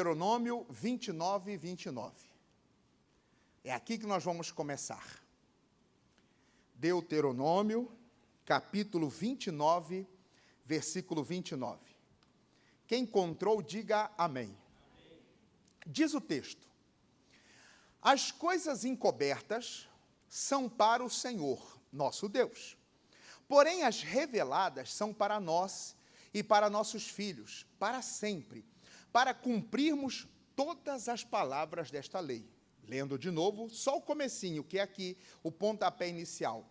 Deuteronômio 29, 29. É aqui que nós vamos começar. Deuteronômio, capítulo 29, versículo 29. Quem encontrou, diga amém. Diz o texto: as coisas encobertas são para o Senhor, nosso Deus. Porém, as reveladas são para nós e para nossos filhos, para sempre, para cumprirmos todas as palavras desta lei. Lendo de novo, só o comecinho, que é aqui o pontapé inicial.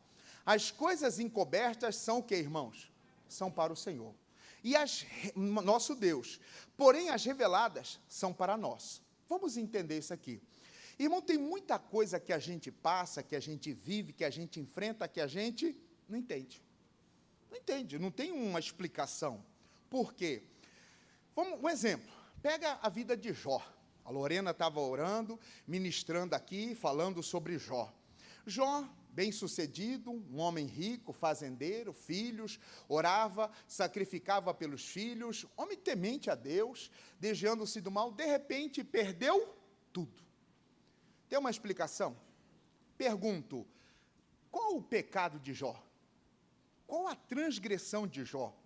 As coisas encobertas são o que, irmãos? São para o Senhor. E nosso Deus. Porém, as reveladas são para nós. Vamos entender isso aqui. Irmão, tem muita coisa que a gente passa, que a gente vive, que a gente enfrenta, que a gente não entende. Não entende, não tem uma explicação. Por quê? Um exemplo. Pega a vida de Jó. A Lorena estava orando, ministrando aqui, falando sobre Jó. Jó, bem-sucedido, um homem rico, fazendeiro, filhos, orava, sacrificava pelos filhos, homem temente a Deus, desviando-se do mal, de repente perdeu tudo. Tem uma explicação? Pergunto, qual o pecado de Jó? Qual a transgressão de Jó?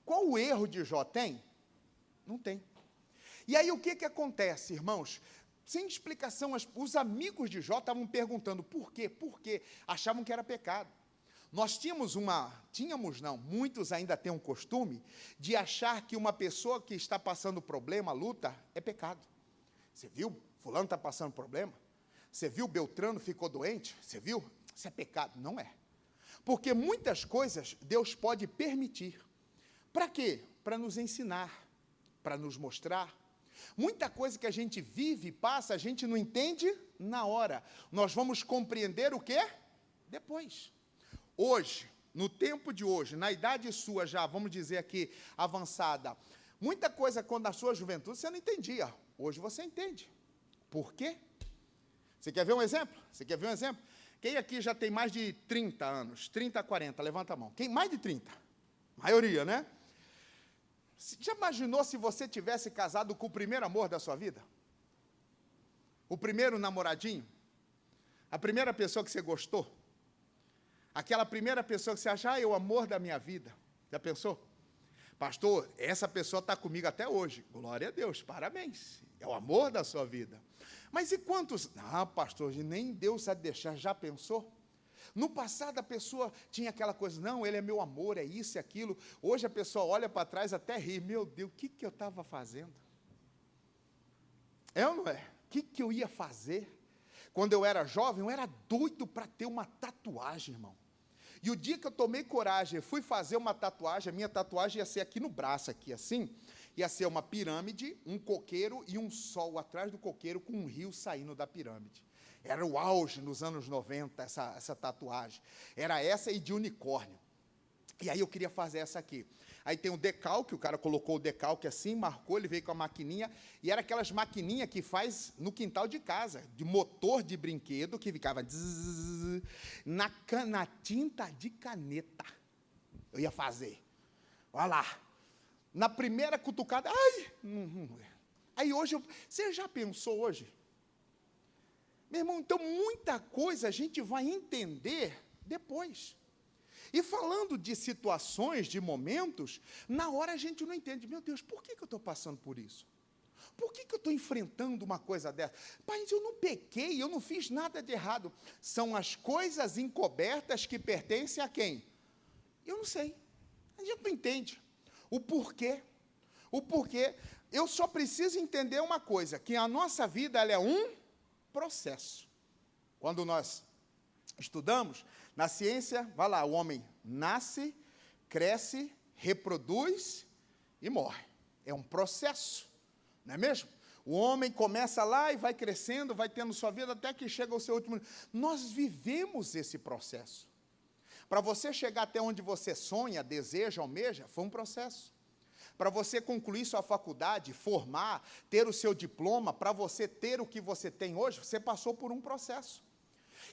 Qual o erro de Jó? Tem? Não tem. E aí o que acontece, irmãos? Sem explicação, os amigos de Jó estavam perguntando por quê? Por quê? Achavam que era pecado. Nós muitos ainda têm um costume de achar que uma pessoa que está passando problema, luta, é pecado. Você viu? Fulano está passando problema. Você viu? Beltrano ficou doente. Você viu? Isso é pecado. Não é. Porque muitas coisas Deus pode permitir. Para quê? Para nos ensinar, para nos mostrar. Muita coisa que a gente vive, passa, a gente não entende na hora. Nós vamos compreender o quê? Depois. Hoje, no tempo de hoje, na idade sua já, vamos dizer aqui, avançada, muita coisa quando na sua juventude você não entendia. Hoje você entende. Por quê? Você quer ver um exemplo? Você quer ver um exemplo? Quem aqui já tem mais de 30 anos? 30, 40, levanta a mão. Quem mais de 30? Maioria, né? Já imaginou se você tivesse casado com o primeiro amor da sua vida? O primeiro namoradinho? A primeira pessoa que você gostou? Aquela primeira pessoa que você acha, é o amor da minha vida. Já pensou? Pastor, essa pessoa está comigo até hoje. Glória a Deus, parabéns. É o amor da sua vida. Mas e quantos? Ah, pastor, nem Deus vai deixar. Já pensou? No passado a pessoa tinha aquela coisa, não, ele é meu amor, é isso e aquilo. Hoje a pessoa olha para trás até ri, meu Deus, o que eu estava fazendo? É ou não é? O que eu ia fazer? Quando eu era jovem, eu era doido para ter uma tatuagem, irmão. E o dia que eu tomei coragem, fui fazer uma tatuagem, a minha tatuagem ia ser aqui no braço, aqui assim, ia ser uma pirâmide, um coqueiro e um sol atrás do coqueiro com um rio saindo da pirâmide. Era o auge nos anos 90, essa tatuagem. Era essa e de unicórnio. E aí eu queria fazer essa aqui. Aí tem o decalque, o cara colocou o decalque assim, marcou, ele veio com a maquininha, e era aquelas maquininhas que faz no quintal de casa, de motor de brinquedo, que ficava zzz, na tinta de caneta. Eu ia fazer. Olha lá. Na primeira cutucada, Aí hoje, você já pensou hoje? Meu irmão, então muita coisa a gente vai entender depois. E falando de situações, de momentos, na hora a gente não entende. Meu Deus, por que eu estou passando por isso? Por que eu estou enfrentando uma coisa dessa? Pai, eu não pequei, eu não fiz nada de errado. São as coisas encobertas que pertencem a quem? Eu não sei. A gente não entende. O porquê. O porquê. Eu só preciso entender uma coisa, que a nossa vida ela é um processo. Quando nós estudamos, na ciência, vai lá, o homem nasce, cresce, reproduz e morre. É um processo, não é mesmo? O homem começa lá e vai crescendo, vai tendo sua vida até que chega ao seu último. Nós vivemos esse processo. Para você chegar até onde você sonha, deseja, almeja, foi um processo. Para você concluir sua faculdade, formar, ter o seu diploma, para você ter o que você tem hoje, você passou por um processo.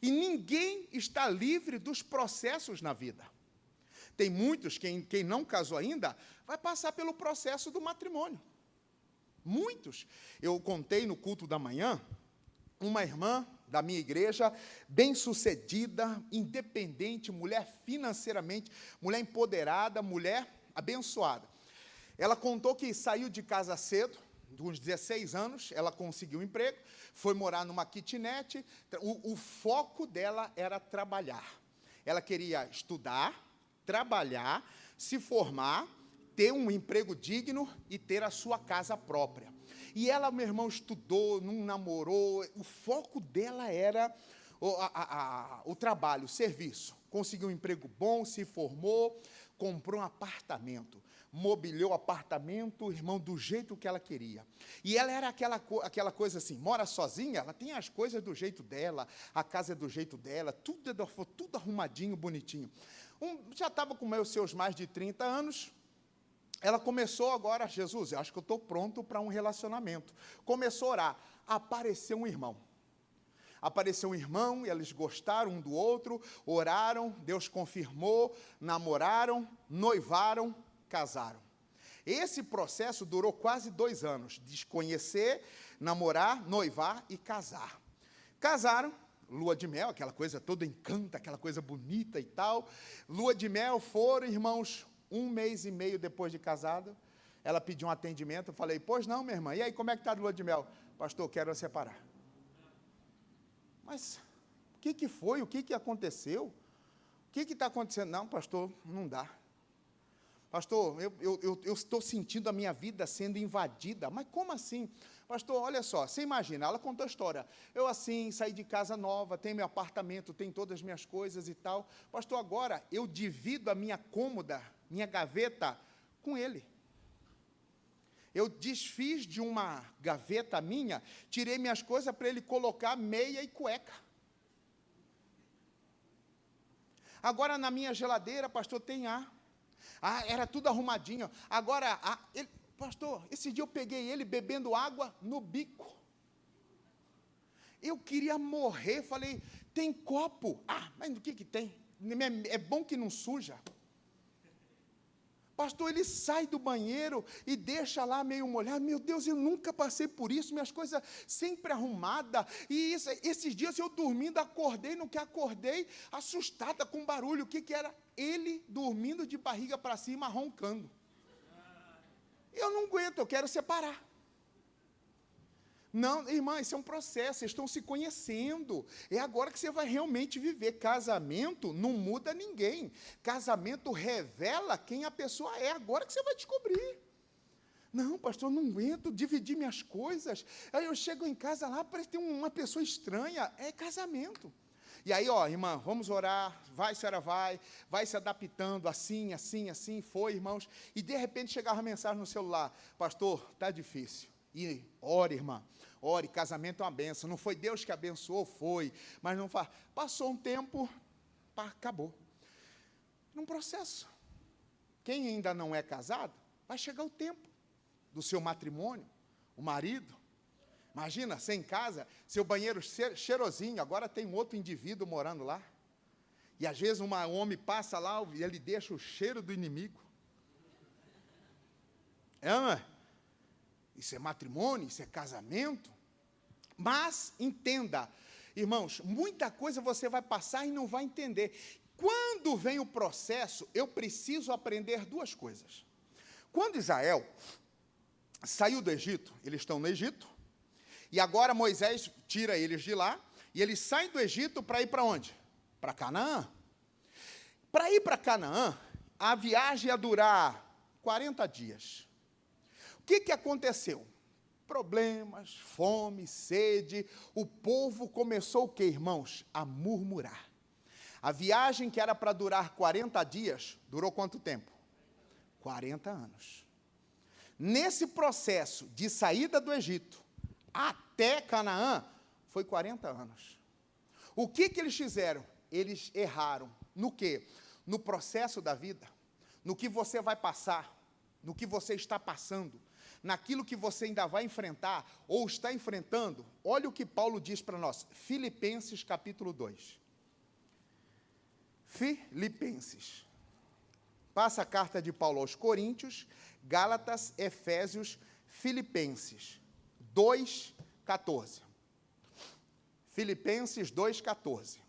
E ninguém está livre dos processos na vida. Tem muitos, quem não casou ainda, vai passar pelo processo do matrimônio. Muitos. Eu contei no culto da manhã, uma irmã da minha igreja, bem-sucedida, independente, mulher financeiramente, mulher empoderada, mulher abençoada. Ela contou que saiu de casa cedo, de uns 16 anos, ela conseguiu um emprego, foi morar numa kitnet, o foco dela era trabalhar. Ela queria estudar, trabalhar, se formar, ter um emprego digno e ter a sua casa própria. E ela, meu irmão, estudou, não namorou, o foco dela era o trabalho, o serviço. Conseguiu um emprego bom, se formou, comprou um apartamento, mobiliou o apartamento, irmão, do jeito que ela queria. E ela era aquela coisa assim, mora sozinha, ela tem as coisas do jeito dela, a casa é do jeito dela, tudo arrumadinho, bonitinho. Já estava com os seus mais de 30 anos, ela começou agora, Jesus, eu acho que eu estou pronto para um relacionamento. Começou a orar, apareceu um irmão. Apareceu um irmão, e eles gostaram um do outro, oraram, Deus confirmou, namoraram, noivaram, casaram. Esse processo durou quase 2 anos, desconhecer, namorar, noivar e casar. Casaram, lua de mel, aquela coisa toda encanta, aquela coisa bonita e tal. Lua de mel, foram, irmãos, 1 mês e meio depois de casado, ela pediu um atendimento, eu falei, pois não, minha irmã, e aí, como é que está a lua de mel? Pastor, eu quero separar. Mas, o que foi? O que aconteceu? O que está acontecendo? Não, pastor, não dá. Pastor, eu estou sentindo a minha vida sendo invadida. Mas como assim? Pastor, olha só, você imagina, ela contou a história. Eu assim, saí de casa nova, tenho meu apartamento, tenho todas as minhas coisas e tal. Pastor, agora eu divido a minha cômoda, minha gaveta, com ele. Eu desfiz de uma gaveta minha, tirei minhas coisas para ele colocar meia e cueca. Agora na minha geladeira, pastor, tem ar. Era tudo arrumadinho. Agora, pastor, esse dia eu peguei ele bebendo água no bico. Eu queria morrer, falei, tem copo? Mas o que tem? É bom que não suja. Pastor, ele sai do banheiro e deixa lá meio molhado. Meu Deus, eu nunca passei por isso, minhas coisas sempre arrumadas. E esses dias eu dormindo, acordei, no que acordei, assustada com barulho. O que era? Ele dormindo de barriga para cima, roncando. Eu não aguento, eu quero separar. Não, irmã, isso é um processo, vocês estão se conhecendo. É agora que você vai realmente viver. Casamento não muda ninguém. Casamento revela quem a pessoa é. Agora que você vai descobrir. Não, pastor, não aguento dividir minhas coisas. Aí eu chego em casa lá, parece que tem uma pessoa estranha. É casamento. E aí, irmã, vamos orar, senhora vai se adaptando, assim, foi, irmãos. E de repente chegava a mensagem no celular, pastor, está difícil. E ore, irmã, ore, casamento é uma benção. Não foi Deus que abençoou, foi, mas não faz. Passou um tempo, acabou. Num processo. Quem ainda não é casado, vai chegar o tempo do seu matrimônio, o marido. Imagina, você em casa, seu banheiro cheirosinho, agora tem um outro indivíduo morando lá. E às vezes um homem passa lá e ele deixa o cheiro do inimigo. Não é? Isso é matrimônio, isso é casamento. Mas, entenda, irmãos, muita coisa você vai passar e não vai entender. Quando vem o processo, eu preciso aprender 2 coisas. Quando Israel saiu do Egito, eles estão no Egito, e agora Moisés tira eles de lá, e eles saem do Egito para ir para onde? Para Canaã. Para ir para Canaã, a viagem ia durar 40 dias. O que aconteceu? Problemas, fome, sede. O povo começou o quê, irmãos? A murmurar. A viagem que era para durar 40 dias, durou quanto tempo? 40 anos. Nesse processo de saída do Egito até Canaã, foi 40 anos. O que eles fizeram? Eles erraram. No quê? No processo da vida, no que você vai passar, no que você está passando, naquilo que você ainda vai enfrentar, ou está enfrentando. Olha o que Paulo diz para nós, Filipenses capítulo 2. Filipenses. Passa a carta de Paulo aos Coríntios, Gálatas, Efésios, Filipenses 2:14. Filipenses 2:14.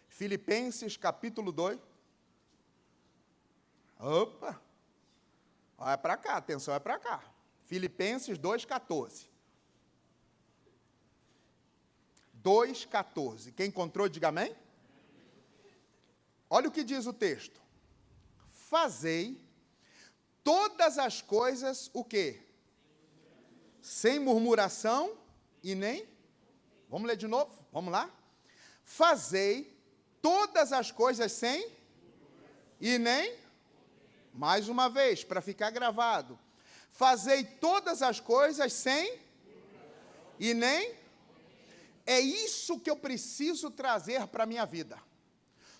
Filipenses capítulo 2. Opa! Olha para cá, atenção, é para cá. Filipenses 2:14. 2:14. Quem encontrou, diga amém. Olha o que diz o texto. Fazei todas as coisas, o quê? Sem murmuração e nem... Vamos ler de novo? Vamos lá? Fazei todas as coisas sem e nem... Mais uma vez, para ficar gravado. Fazei todas as coisas sem e nem... É isso que eu preciso trazer para a minha vida.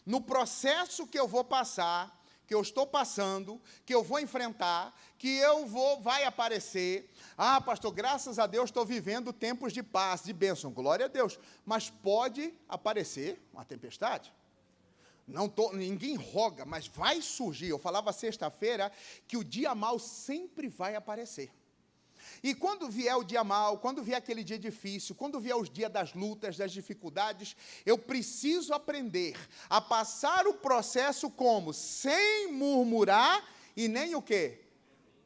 No processo que eu vou passar, que eu estou passando, que eu vou enfrentar, que vai aparecer. Ah, pastor, graças a Deus estou vivendo tempos de paz, de bênção, glória a Deus. Mas pode aparecer uma tempestade. Ninguém roga, mas vai surgir. Eu falava sexta-feira que o dia mau sempre vai aparecer. E quando vier o dia mau, quando vier aquele dia difícil, quando vier os dias das lutas, das dificuldades, eu preciso aprender a passar o processo como? Sem murmurar e nem o quê?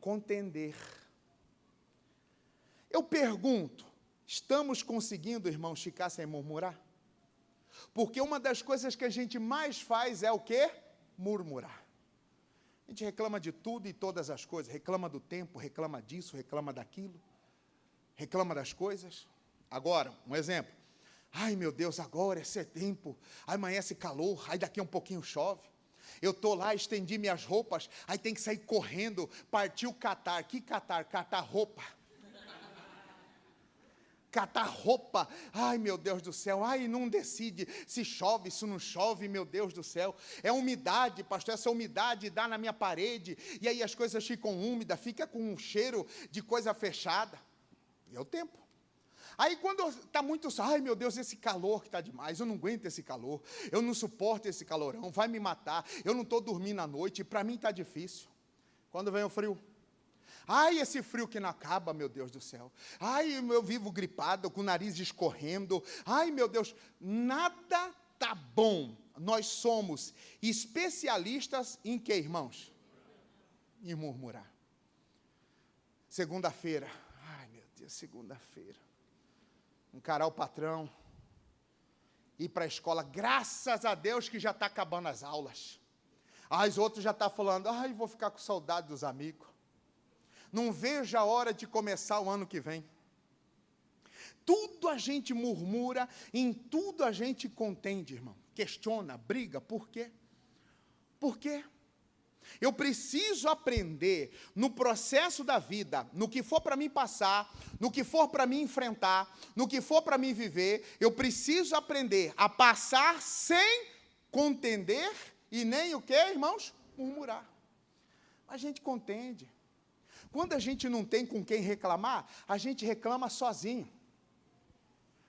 Contender. Eu pergunto, estamos conseguindo, irmãos, ficar sem murmurar? Porque uma das coisas que a gente mais faz é o quê? Murmurar. A gente reclama de tudo e todas as coisas, reclama do tempo, reclama disso, reclama daquilo, reclama das coisas. Agora, um exemplo. Ai, meu Deus, agora é setembro, amanhece calor, aí daqui a um pouquinho chove. Eu estou lá, estendi minhas roupas, aí tem que sair correndo, partiu catar. Que catar? Catar roupa. Catar roupa, ai meu Deus do céu, ai não decide se chove, se não chove, meu Deus do céu, é umidade, pastor, essa umidade dá na minha parede, e aí as coisas ficam úmidas, fica com um cheiro de coisa fechada, e é o tempo. Aí quando está muito, ai meu Deus, esse calor que está demais, eu não aguento esse calor, eu não suporto esse calorão, vai me matar, eu não estou dormindo à noite, e para mim está difícil. Quando vem o frio, ai, esse frio que não acaba, meu Deus do céu. Ai, eu vivo gripado, com o nariz escorrendo. Ai, meu Deus, nada tá bom. Nós somos especialistas em quê, irmãos? Em murmurar. Segunda-feira. Ai, meu Deus, segunda-feira. Encarar o patrão. Ir para a escola. Graças a Deus que já está acabando as aulas. As outras já estão falando, ai, vou ficar com saudade dos amigos. Não vejo a hora de começar o ano que vem. Tudo a gente murmura, em tudo a gente contende, irmão. Questiona, briga, por quê? Por quê? Eu preciso aprender no processo da vida, no que for para mim passar, no que for para mim enfrentar, no que for para mim viver, eu preciso aprender a passar sem contender e nem o quê, irmãos? Murmurar. A gente contende. Quando a gente não tem com quem reclamar, a gente reclama sozinho.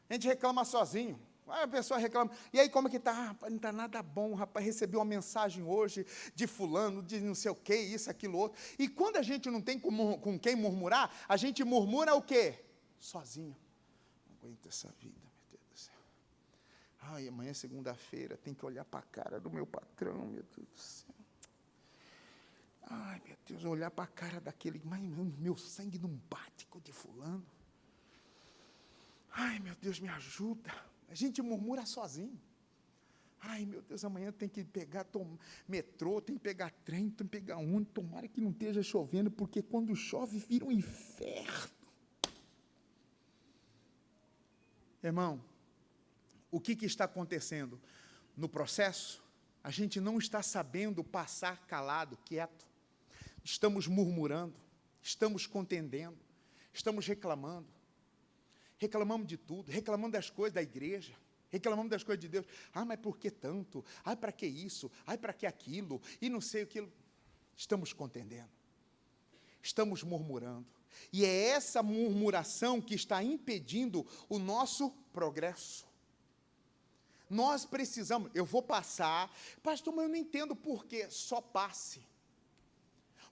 A gente reclama sozinho. Aí a pessoa reclama, e aí como é que está? Ah, rapaz, não está nada bom, rapaz, recebi uma mensagem hoje de fulano, de não sei o quê, isso, aquilo, outro. E quando a gente não tem com quem murmurar, a gente murmura o quê? Sozinho. Não aguento essa vida, meu Deus do céu. Ai, amanhã é segunda-feira, tem que olhar para a cara do meu patrão, meu Deus do céu. Ai, meu Deus, olhar para a cara daquele, mas meu sangue não bate com o de fulano. Ai, meu Deus, me ajuda. A gente murmura sozinho. Ai, meu Deus, amanhã tem que pegar metrô, tem que pegar trem, tem que pegar ônibus. Tomara que não esteja chovendo, porque quando chove vira um inferno. Irmão, o que está acontecendo? No processo, a gente não está sabendo passar calado, quieto. Estamos murmurando, estamos contendendo, estamos reclamando. Reclamamos de tudo, reclamamos das coisas da igreja, reclamamos das coisas de Deus. Ah, mas por que tanto? Ah, para que isso? Ah, para que aquilo? E não sei aquilo. Estamos contendendo, estamos murmurando. E é essa murmuração que está impedindo o nosso progresso. Nós precisamos, eu vou passar, pastor, mas eu não entendo por quê. Só passe.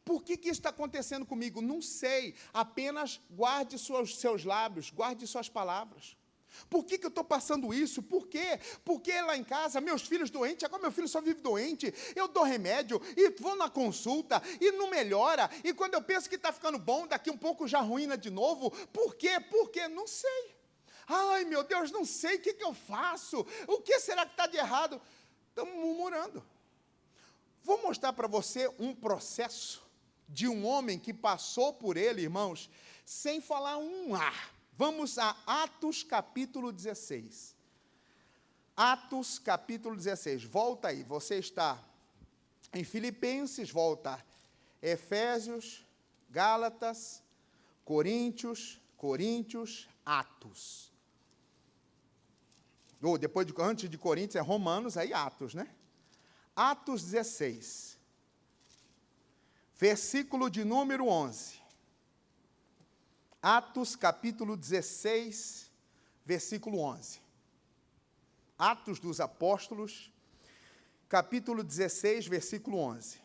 Por que isso está acontecendo comigo? Não sei, apenas guarde seus lábios, guarde suas palavras. Por que eu estou passando isso? Por quê? Porque lá em casa, meus filhos doentes, agora meu filho só vive doente, eu dou remédio, e vou na consulta, e não melhora, e quando eu penso que está ficando bom, daqui um pouco já arruína de novo. Por quê? Porque não sei. Ai, meu Deus, não sei o que eu faço, o que será que está de errado? Estamos murmurando. Vou mostrar para você um processo de um homem que passou por ele, irmãos, sem falar um ar. Vamos a Atos capítulo 16. Atos capítulo 16. Volta aí, você está em Filipenses, volta Efésios, Gálatas, Coríntios, Atos. Ou antes de Coríntios é Romanos, aí Atos, né? Atos 16, versículo de número 11. Atos, capítulo 16, versículo 11. Atos dos Apóstolos, capítulo 16, versículo 11.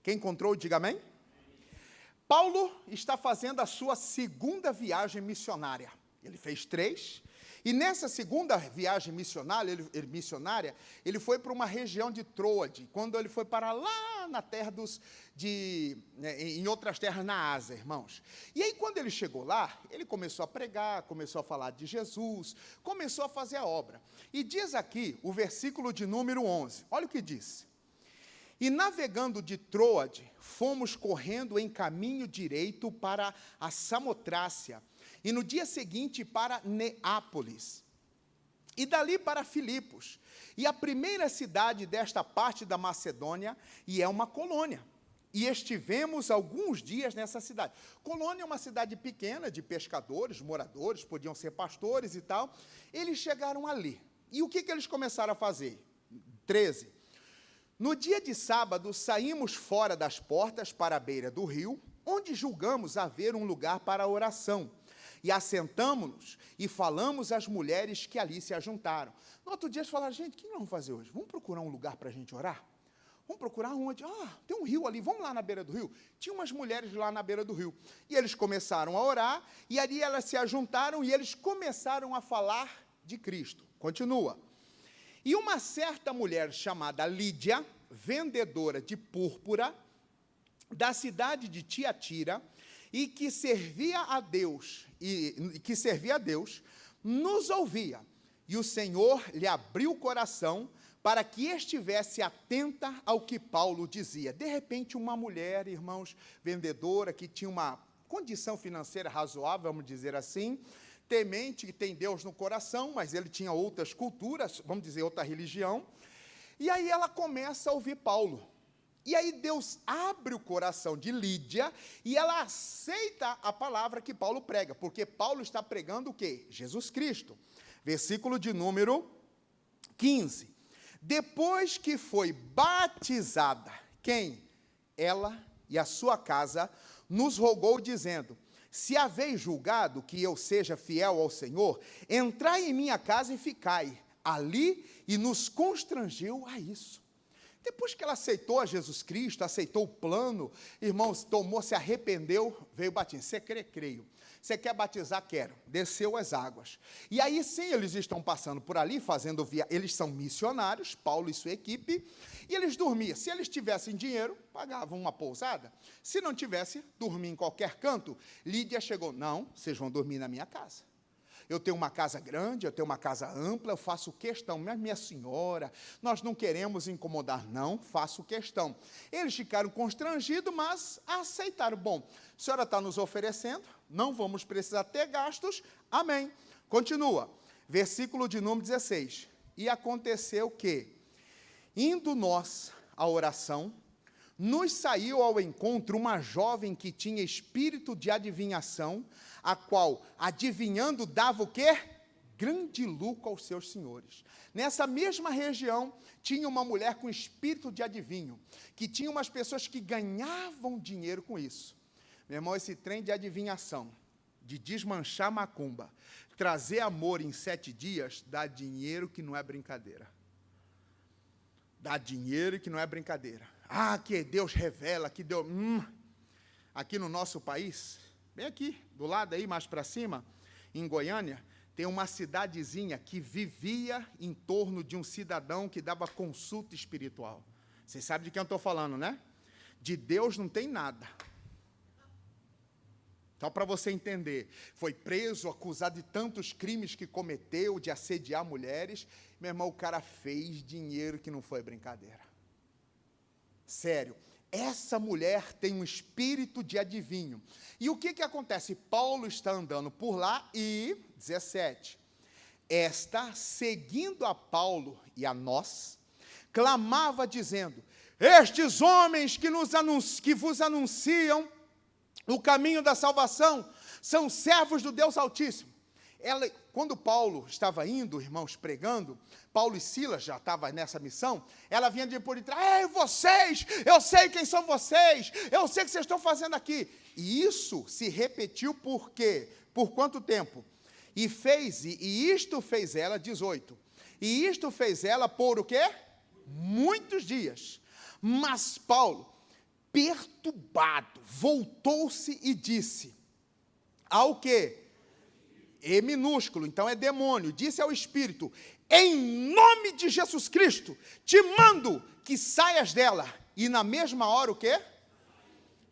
Quem encontrou, diga amém. Paulo está fazendo a sua segunda viagem missionária. Ele fez 3. E nessa segunda viagem missionária, ele foi para uma região de Troade, quando ele foi para lá na terra em outras terras na Ásia, irmãos. E aí, quando ele chegou lá, ele começou a pregar, começou a falar de Jesus, começou a fazer a obra. E diz aqui, o versículo de número 11, olha o que diz. E navegando de Troade, fomos correndo em caminho direito para a Samotrácia, e no dia seguinte para Neápolis, e dali para Filipos, e a primeira cidade desta parte da Macedônia, e é uma colônia. E estivemos alguns dias nessa cidade. Colônia é uma cidade pequena, de pescadores, moradores, podiam ser pastores e tal. Eles chegaram ali. E o que eles começaram a fazer? 13. No dia de sábado, saímos fora das portas para a beira do rio, onde julgamos haver um lugar para a oração. E assentamo-nos e falamos às mulheres que ali se ajuntaram. No outro dia, eles falaram, gente, o que nós vamos fazer hoje? Vamos procurar um lugar para a gente orar? Vamos procurar onde? Tem um rio ali, vamos lá na beira do rio. Tinha umas mulheres lá na beira do rio. E eles começaram a orar, e ali elas se ajuntaram, e eles começaram a falar de Cristo. Continua. E uma certa mulher chamada Lídia, vendedora de púrpura, da cidade de Tiatira, e que servia a Deus, nos ouvia. E o Senhor lhe abriu o coração para que estivesse atenta ao que Paulo dizia. De repente, uma mulher, irmãos, vendedora, que tinha uma condição financeira razoável, vamos dizer assim, temente, que tem Deus no coração, mas ele tinha outras culturas, vamos dizer, outra religião. E aí ela começa a ouvir Paulo. E aí Deus abre o coração de Lídia e ela aceita a palavra que Paulo prega, porque Paulo está pregando o quê? Jesus Cristo. Versículo de número 15. Depois que foi batizada, quem? Ela e a sua casa, nos rogou dizendo, se haveis julgado que eu seja fiel ao Senhor, entrai em minha casa e ficai ali, e nos constrangeu a isso. Depois que ela aceitou a Jesus Cristo, aceitou o plano, irmãos, se arrependeu, veio batizar. Você crê? Creio. Você quer batizar? Quero. Desceu as águas. E aí sim, eles estão passando por ali, fazendo eles são missionários, Paulo e sua equipe, e eles dormiam. Se eles tivessem dinheiro, pagavam uma pousada. Se não tivesse, dormia em qualquer canto. Lídia chegou, não, vocês vão dormir na minha casa. Eu tenho uma casa grande, eu tenho uma casa ampla, eu faço questão, mas minha senhora, nós não queremos incomodar, não, faço questão. Eles ficaram constrangidos, mas aceitaram. Bom, a senhora está nos oferecendo, não vamos precisar ter gastos, amém. Continua, versículo de número 16. E aconteceu que, indo nós à oração, nos saiu ao encontro uma jovem que tinha espírito de adivinhação, a qual, adivinhando, dava o quê? Grande lucro aos seus senhores. Nessa mesma região, tinha uma mulher com espírito de adivinho, que tinha umas pessoas que ganhavam dinheiro com isso. Meu irmão, esse trem de adivinhação, de desmanchar macumba, trazer amor em 7 dias, dá dinheiro que não é brincadeira. Dá dinheiro e que não é brincadeira. Ah, que Deus revela, que Deus... Aqui no nosso país, bem aqui, do lado aí, mais para cima, em Goiânia, tem uma cidadezinha que vivia em torno de um cidadão que dava consulta espiritual. Vocês sabem de quem eu estou falando, né? De Deus não tem nada. Só para você entender, foi preso, acusado de tantos crimes que cometeu, de assediar mulheres. Meu irmão, o cara fez dinheiro que não foi brincadeira. Sério, essa mulher tem um espírito de adivinho. E o que acontece? Paulo está andando por lá e, 17, esta, seguindo a Paulo e a nós, clamava dizendo, estes homens que vos anunciam o caminho da salvação são servos do Deus Altíssimo. Quando Paulo estava indo, irmãos, pregando, Paulo e Silas já estavam nessa missão, ela vinha de por detrás, ei, vocês, eu sei quem são vocês, eu sei o que vocês estão fazendo aqui. E isso se repetiu por quê? Por quanto tempo? E isto fez ela, 18, e isto fez ela por o quê? Muitos dias. Mas Paulo, perturbado, voltou-se e disse, ao quê? E minúsculo, então é demônio, disse ao Espírito, em nome de Jesus Cristo, te mando que saias dela. E na mesma hora o quê?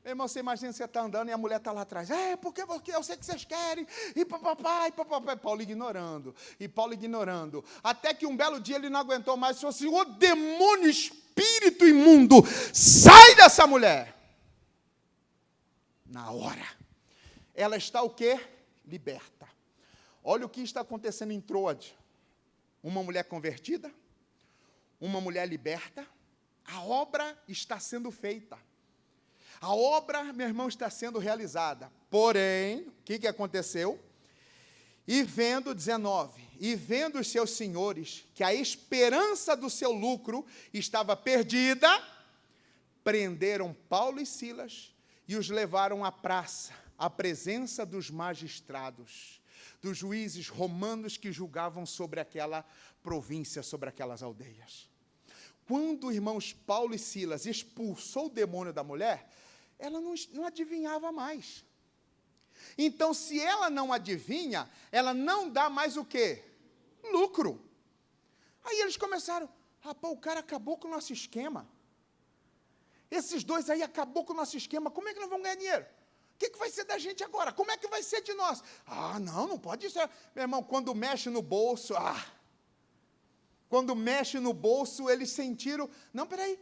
Meu irmão, você imagina você está andando e a mulher está lá atrás, porque eu sei que vocês querem, e papai, Paulo ignorando, até que um belo dia ele não aguentou mais, falou assim, ô demônio, espírito imundo, sai dessa mulher. Na hora, ela está o quê? Liberta. Olha o que está acontecendo em Troade. Uma mulher convertida, uma mulher liberta, a obra está sendo feita. A obra, meu irmão, está sendo realizada. Porém, o que aconteceu? E vendo, 19, e vendo os seus senhores, que a esperança do seu lucro estava perdida, prenderam Paulo e Silas e os levaram à praça, à presença dos magistrados, dos juízes romanos que julgavam sobre aquela província, sobre aquelas aldeias. Quando, irmãos, Paulo e Silas expulsou o demônio da mulher, ela não adivinhava mais. Então, se ela não adivinha, ela não dá mais o quê? Lucro. Aí eles começaram, rapaz, o cara acabou com o nosso esquema. Esses dois aí acabou com o nosso esquema, como é que nós vamos ganhar dinheiro? O que vai ser da gente agora? Como é que vai ser de nós? Não pode ser. Meu irmão, quando mexe no bolso, quando mexe no bolso, eles sentiram, não, peraí,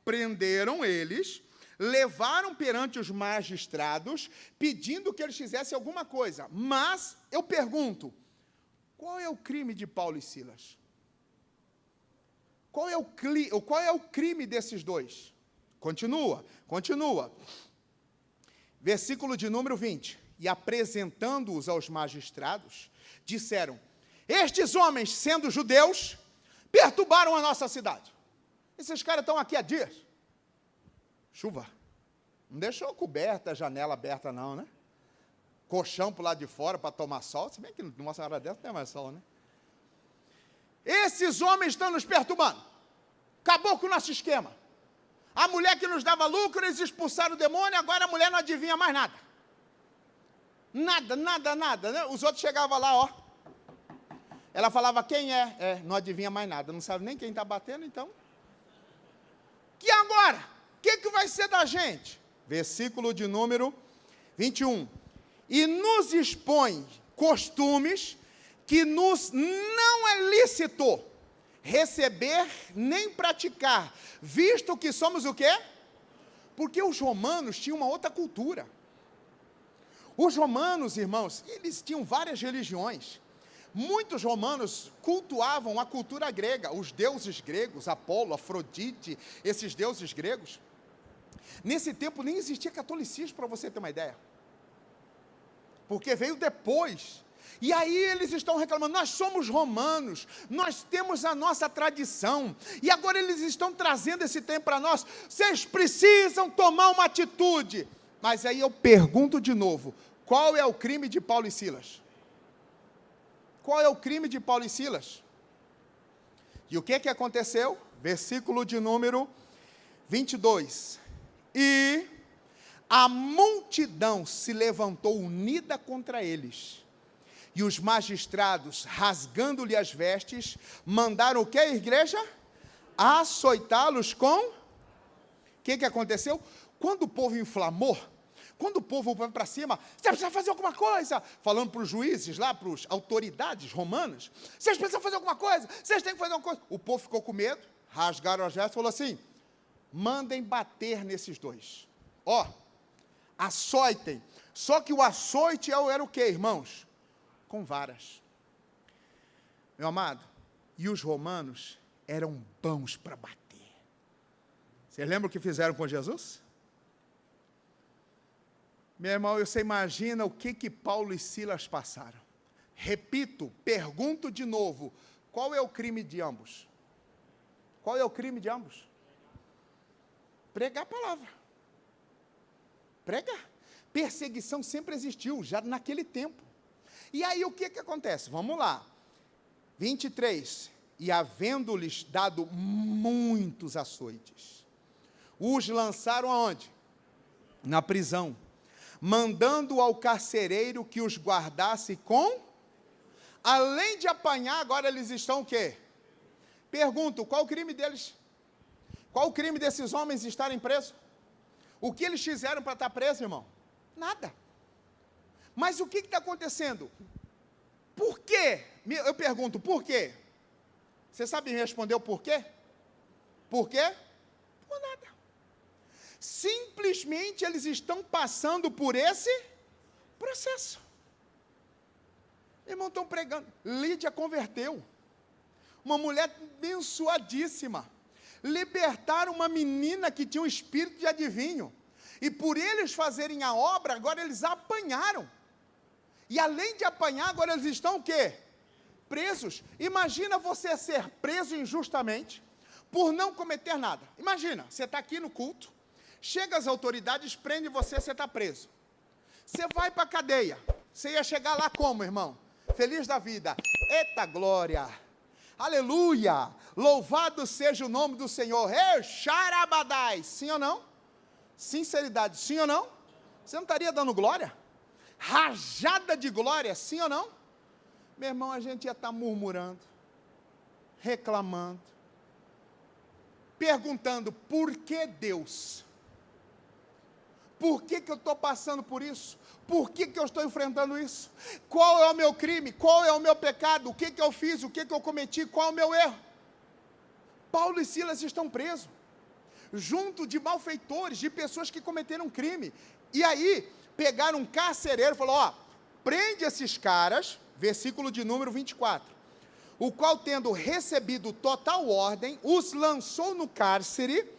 prenderam eles, levaram perante os magistrados, pedindo que eles fizessem alguma coisa. Mas, eu pergunto, qual é o crime de Paulo e Silas? Qual é o crime desses dois? Continua. Versículo de número 20. E apresentando-os aos magistrados, disseram, estes homens, sendo judeus, perturbaram a nossa cidade. Esses caras estão aqui há dias. Chuva. Não deixou coberta, a janela aberta não, né? Colchão para o lado de fora para tomar sol. Se bem que numa hora dessa não tem mais sol, né? Esses homens estão nos perturbando. Acabou com o nosso esquema. A mulher que nos dava lucro, eles expulsaram o demônio, agora a mulher não adivinha mais nada. Nada. Né? Os outros chegavam lá, ó. Ela falava, quem é? Não adivinha mais nada, não sabe nem quem está batendo, então. E agora? O que vai ser da gente? Versículo de número 21. E nos expõe costumes que nos não é lícito receber nem praticar, visto que somos o quê? Porque os romanos tinham uma outra cultura. Os romanos, irmãos, eles tinham várias religiões. Muitos romanos cultuavam a cultura grega, os deuses gregos, Apolo, Afrodite, esses deuses gregos. Nesse tempo nem existia catolicismo, para você ter uma ideia. Porque veio depois. E aí eles estão reclamando, nós somos romanos, nós temos a nossa tradição, e agora eles estão trazendo esse tempo para nós, vocês precisam tomar uma atitude. Mas aí eu pergunto de novo, qual é o crime de Paulo e Silas? Qual é o crime de Paulo e Silas? E o que aconteceu? Versículo de número 22. E a multidão se levantou unida contra eles. E os magistrados, rasgando-lhe as vestes, mandaram o que, igreja? Açoitá-los com... O que aconteceu? Quando o povo inflamou, quando o povo foi para cima, você precisa fazer alguma coisa, falando para os juízes lá, para as autoridades romanas, vocês precisam fazer alguma coisa, vocês têm que fazer alguma coisa. O povo ficou com medo, rasgaram as vestes e falou assim, mandem bater nesses dois. Ó, açoitem. Só que o açoite era o quê, irmãos? Com varas. Meu amado, e os romanos eram bons para bater. Vocês lembram o que fizeram com Jesus? Meu irmão, você imagina o que Paulo e Silas passaram. Repito, pergunto de novo, qual é o crime de ambos? Qual é o crime de ambos? Pregar a palavra. Pregar. Perseguição sempre existiu, já naquele tempo. E aí o que acontece? Vamos lá. 23. E havendo-lhes dado muitos açoites, os lançaram aonde? Na prisão, mandando ao carcereiro que os guardasse com... Além de apanhar, agora eles estão o quê? Pergunto, qual o crime deles? Qual o crime desses homens estarem presos? O que eles fizeram para estar presos, irmão? Nada. Mas o que está acontecendo? Por quê? Eu pergunto, por quê? Você sabe me responder o porquê? Por quê? Por nada. Simplesmente eles estão passando por esse processo. Irmão, estão pregando. Lídia converteu. Uma mulher abençoadíssima. Libertaram uma menina que tinha um espírito de adivinho. E por eles fazerem a obra, agora eles apanharam. E além de apanhar, agora eles estão o quê? Presos. Imagina você ser preso injustamente por não cometer nada. Imagina, você está aqui no culto, chega as autoridades, prende você, você está preso. Você vai para a cadeia. Você ia chegar lá como, irmão? Feliz da vida. Eita glória! Aleluia! Louvado seja o nome do Senhor. Xarabadai. Sim ou não? Sinceridade, sim ou não? Você não estaria dando glória? Rajada de glória, sim ou não? Meu irmão, a gente ia estar murmurando, reclamando, perguntando, por que Deus? Por que eu estou passando por isso? Por que eu estou enfrentando isso? Qual é o meu crime? Qual é o meu pecado? O que eu fiz? O que eu cometi? Qual é o meu erro? Paulo e Silas estão presos, junto de malfeitores, de pessoas que cometeram crime. E aí, pegaram um carcereiro e falou, ó, prende esses caras, versículo de número 24, o qual, tendo recebido total ordem, os lançou no cárcere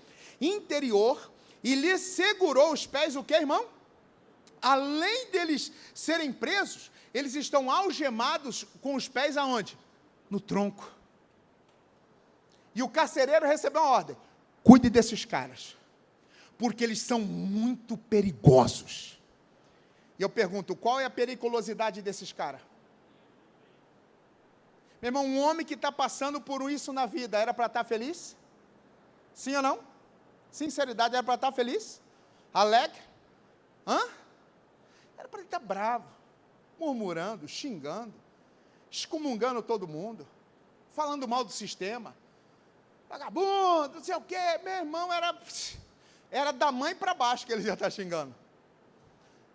interior e lhes segurou os pés, o que, irmão? Além deles serem presos, eles estão algemados com os pés aonde? No tronco. E o carcereiro recebeu uma ordem, cuide desses caras, porque eles são muito perigosos. E eu pergunto, qual é a periculosidade desses caras? Meu irmão, um homem que está passando por isso na vida, era para estar feliz? Sim ou não? Sinceridade, era para estar feliz? Alegre? Era para ele estar bravo, murmurando, xingando, excomungando todo mundo, falando mal do sistema, vagabundo, não sei o quê. Meu irmão, era da mãe para baixo que ele já está xingando.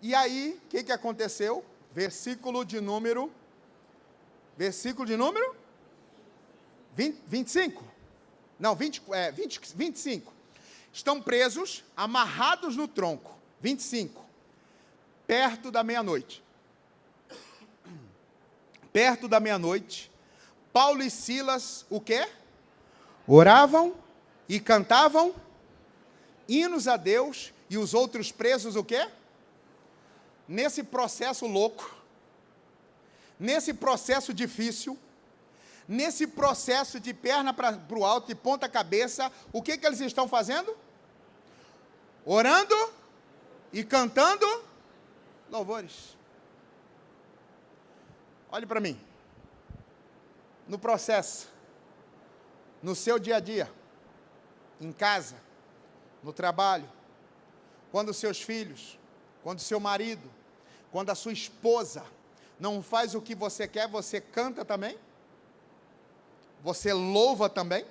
E aí, o que aconteceu? Versículo de número 25? Não, 25. Estão presos, amarrados no tronco. 25. Perto da meia-noite. Perto da meia-noite, Paulo e Silas, o quê? Oravam e cantavam hinos a Deus, e os outros presos, o quê? Nesse processo louco, nesse processo difícil, nesse processo de perna para o alto e ponta cabeça, o que eles estão fazendo? Orando e cantando louvores. Olhe para mim. No processo, no seu dia a dia, em casa, no trabalho, quando seus filhos, quando seu marido, quando a sua esposa não faz o que você quer, você canta também? Você louva também?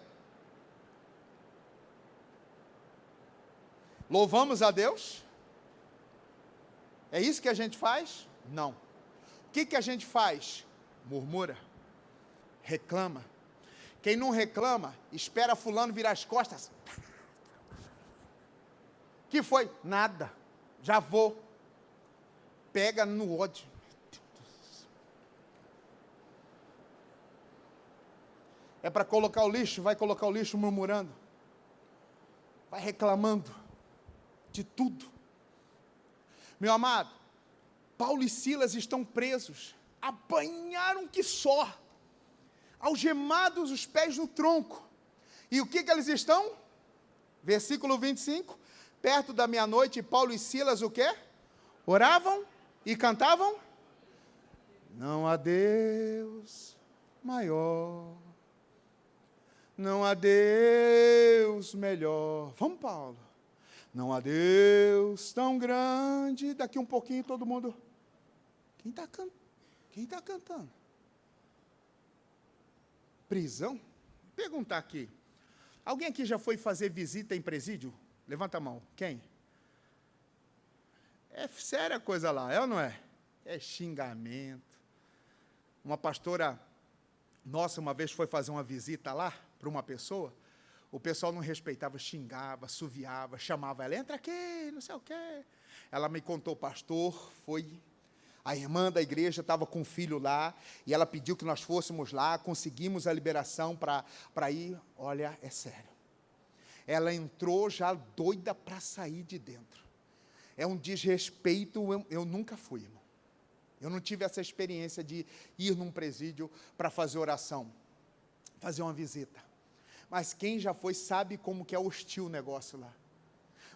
Louvamos a Deus? É isso que a gente faz? Não. O que a gente faz? Murmura, reclama. Quem não reclama, espera fulano virar as costas. Que foi? Nada. Já vou. Pega no ódio. É para colocar o lixo, vai colocar o lixo murmurando. Vai reclamando de tudo. Meu amado, Paulo e Silas estão presos, apanharam que só, algemados os pés no tronco. E o que eles estão? Versículo 25, perto da meia-noite, Paulo e Silas o quê? Oravam e cantavam? Não há Deus maior, não há Deus melhor. Vamos, Paulo. Não há Deus tão grande. Daqui um pouquinho todo mundo. Quem está cantando? Prisão? Vou perguntar aqui. Alguém aqui já foi fazer visita em presídio? Levanta a mão. Quem? É séria a coisa lá, é ou não é? É xingamento. Uma pastora nossa uma vez foi fazer uma visita lá para uma pessoa. O pessoal não respeitava, xingava, assoviava, chamava ela, entra aqui, não sei o quê. Ela me contou, pastor, foi, a irmã da igreja estava com o filho lá, e ela pediu que nós fôssemos lá, conseguimos a liberação para ir. Olha, é sério. Ela entrou já doida para sair de dentro. É um desrespeito, eu nunca fui, irmão. Eu não tive essa experiência de ir num presídio para fazer oração, fazer uma visita. Mas quem já foi sabe como que é hostil o negócio lá.